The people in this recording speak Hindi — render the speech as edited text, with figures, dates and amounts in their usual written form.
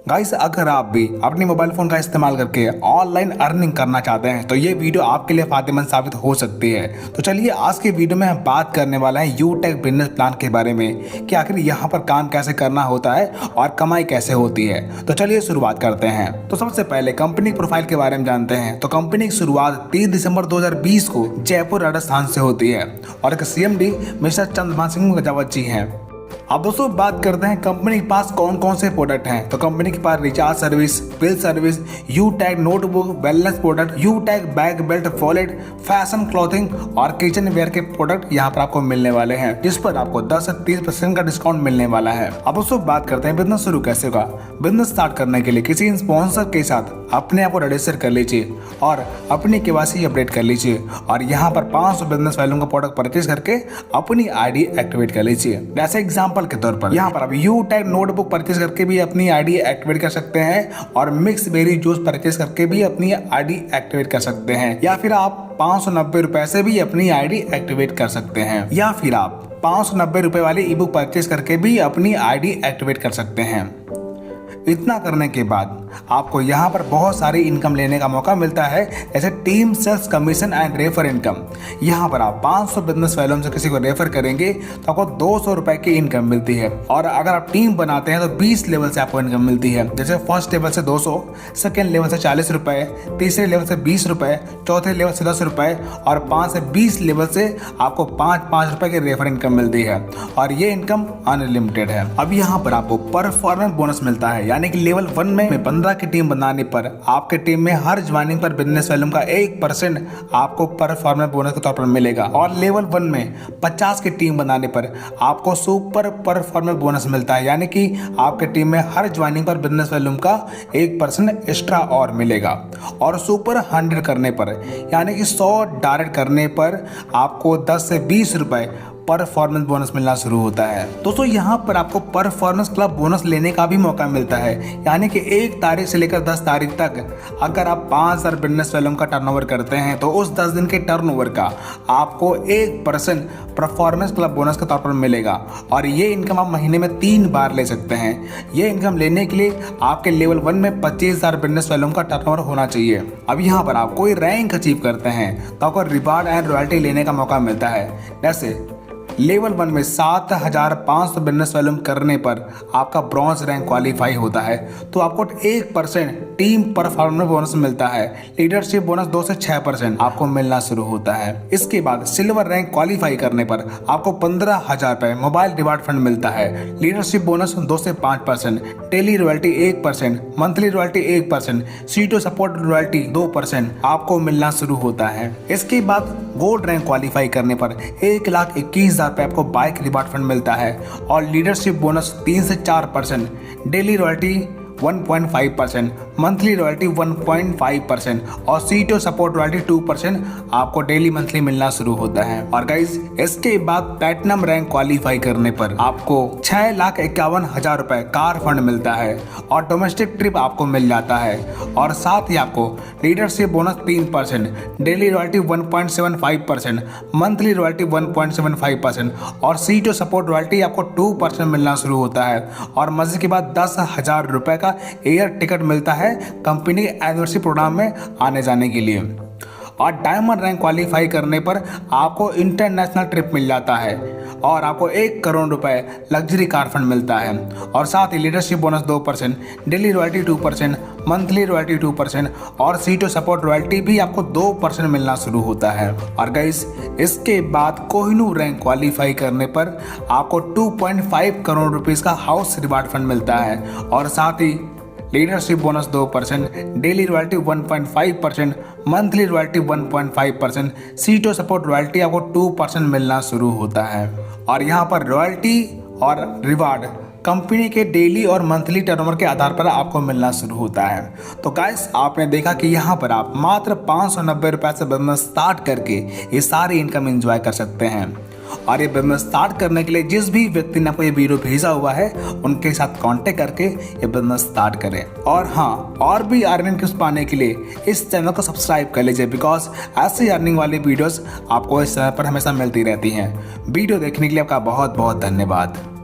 गाइस, अगर आप भी अपने मोबाइल फोन का इस्तेमाल करके ऑनलाइन अर्निंग करना चाहते हैं तो ये वीडियो आपके लिए फायदेमंद साबित हो सकती है। तो चलिए आज के वीडियो में हम बात करने वाला है यूटेक बिजनेस प्लान के बारे में कि आखिर यहाँ पर काम कैसे करना होता है और कमाई कैसे होती है। तो चलिए शुरुआत करते हैं। तो सबसे पहले कंपनी प्रोफाइल के बारे में जानते हैं। तो कंपनी की शुरुआत 30 दिसंबर 2020 को जयपुर राजस्थान से होती है और एक CMD मिस्टर चंद्रभान सिंह गजावत जी हैं। अब दोस्तों बात करते हैं कंपनी के पास कौन कौन से प्रोडक्ट हैं। तो कंपनी के पास रिचार्ज सर्विस, बिल सर्विस, यूटेक नोटबुक, वेलनेस प्रोडक्ट, यूटेक bag belt, wallet, fashion clothing और किचन वेयर के प्रोडक्ट यहाँ पर आपको मिलने वाले हैं, जिस पर आपको 10 से 30% का डिस्काउंट मिलने वाला है। अब दोस्तों बात करते हैं बिजनेस शुरू कैसे होगा। बिजनेस स्टार्ट करने के लिए किसी स्पॉन्सर के साथ अपने आप को रजिस्टर कर लीजिए और अपनी KYC अपडेट कर लीजिए और यहाँ पर 500 बिजनेस वैल्यू का प्रोडक्ट परचेज करके अपनी ID एक्टिवेट कर लीजिए। जैसे एग्जांपल के तौर पर यहाँ पर आप यूटेक नोटबुक परचेज करके भी अपनी ID एक्टिवेट कर सकते हैं और मिक्स बेरी जूस परचेज करके भी अपनी ID एक्टिवेट कर सकते हैं, या फिर आप 590 रुपए से भी अपनी ID एक्टिवेट कर सकते हैं, या फिर आप 590 रुपए वाली ई-बुक परचेज करके भी अपनी ID एक्टिवेट कर सकते हैं। इतना करने के बाद आपको यहाँ पर बहुत सारी इनकम लेने का मौका मिलता है, जैसे team sales commission and refer income. यहाँ पर आप 500 बिजनेस वैल्यू से किसी को रेफर करेंगे तो आपको 200 रुपए की इनकम मिलती है, और अगर आप टीम बनाते हैं तो 20 लेवल से आपको इनकम मिलती है। जैसे फर्स्ट लेवल से 200, सेकेंड लेवल से 40 रुपए, तीसरे लेवल से 20 रुपए, चौथे लेवल से 10 रुपए और 5 से 20 लेवल से आपको 5-5 रुपए की रेफर इनकम मिलती है, और ये इनकम अनलिमिटेड है। अब यहाँ पर आपको परफॉर्मेंस बोनस मिलता है, यानी कि लेवल 1 में 15 की टीम बनाने पर आपके टीम में हर ज्वाइनिंग पर बिजनेस वैल्यू का 1% आपको परफॉर्मेंस बोनस के तौर पर मिलेगा, और लेवल 1 में 50 की टीम बनाने पर आपको सुपर परफॉर्मेंस बोनस मिलता है, यानी कि आपके टीम में हर ज्वाइनिंग पर बिजनेस वैल्यू का 1% एक्स्ट्रा और मिलेगा। और सुपर 100 करने पर यानी कि 100 डायरेक्ट करने पर आपको 10 से 20 रुपए परफॉर्मेंस बोनस मिलना शुरू होता है। दोस्तों यहाँ पर आपको परफॉर्मेंस क्लब बोनस लेने का भी मौका मिलता है, यानी कि 1 तारीख से लेकर 10 तारीख तक अगर आप 5000 बिजनेस वैल्यू का टर्नओवर करते हैं तो उस 10 दिन के टर्नओवर का आपको 1% परफॉर्मेंस क्लब बोनस के तौर पर मिलेगा, और ये इनकम आप महीने में 3 बार ले सकते हैं। ये इनकम लेने के लिए आपके लेवल 1 में 25,000 बिजनेस वैल्यू का टर्नओवर होना चाहिए। अब यहाँ पर आप कोई रैंक अचीव करते हैं तो आपको रिवार्ड एंड रॉयल्टी लेने का मौका मिलता है। जैसे लेवल 1 में 7500 बिजनेस वैल्यूम करने पर आपका ब्रॉन्ज रैंक क्वालिफाई होता है तो आपको 1% टीम परफॉर्मेंस बोनस मिलता है। लीडरशिप बोनस 2 से 6% आपको मिलना शुरू होता है। इसके बाद सिल्वर रैंक क्वालिफाई करने पर आपको 15,000 रुपए मोबाइल रिवार्ड फंड मिलता है। लीडरशिप बोनस 2 से 5%, डेली रॉयल्टी 1%, मंथली रॉयल्टी 1%, सीटो सपोर्ट रॉयल्टी 2% आपको मिलना शुरू होता है। इसके बाद गोल्ड रैंक क्वालिफाई करने पर 1,21,000 रुपए आपको बाइक रिवार्ड फंड मिलता है, और लीडरशिप बोनस 3 से 4%, डेली रॉयल्टी 1.5%, मंथली रॉयल्टी 1.5% और सीटो सपोर्ट रॉयल्टी 2% आपको डेली मंथली मिलना शुरू होता है। और गाइज इसके बाद प्लैटिनम रैंक क्वालिफाई करने पर आपको 6,51,000 रुपए कार फंड मिलता है और डोमेस्टिक ट्रिप आपको मिल जाता है, और साथ ही आपको leadership bonus 3%, daily royalty 1.75%, monthly royalty 1.75% और सीटो सपोर्ट रॉयल्टी आपको 2% मिलना शुरू होता है। और मजे के बाद 10,000 रुपए का एयर टिकट मिलता है कंपनी के एनिवर्सरी प्रोग्राम में आने जाने के लिए। और डायमंड रैंक क्वालिफाई करने पर आपको इंटरनेशनल ट्रिप मिल जाता है और आपको 1 करोड़ रुपए लग्जरी कार फंड मिलता है, और साथ ही leadership bonus 2%, daily royalty 2%, monthly royalty 2% और सीटो सपोर्ट रॉयल्टी भी आपको 2% मिलना शुरू होता है। और गाइस इसके बाद कोहिनूर रैंक क्वालिफाई करने पर आपको 2.5 करोड़ रुपीस का हाउस रिवार्ड फंड मिलता है, और साथ ही leadership bonus 2%, daily royalty 1.5%, monthly royalty 1.5%, सीटो सपोर्ट रॉयल्टी आपको 2% मिलना शुरू होता है। और यहाँ पर रॉयल्टी और रिवार्ड कंपनी के डेली और मंथली टर्नओवर के आधार पर आपको मिलना शुरू होता है। तो गाइस आपने देखा कि यहाँ पर आप मात्र 590 रुपए से बिजनेस स्टार्ट करके ये सारी इनकम एंजॉय कर सकते हैं। और ये बिजनेस स्टार्ट करने के लिए जिस भी व्यक्ति ने आपको ये वीडियो भेजा हुआ है उनके साथ कांटेक्ट करके ये बिजनेस स्टार्ट करें। और हाँ, और भी अर्निंग टिप्स पाने के लिए इस चैनल को सब्सक्राइब कर लीजिए, बिकॉज ऐसी अर्निंग वाली वीडियोस आपको इस चैनल पर हमेशा मिलती रहती हैं। वीडियो देखने के लिए आपका बहुत बहुत धन्यवाद।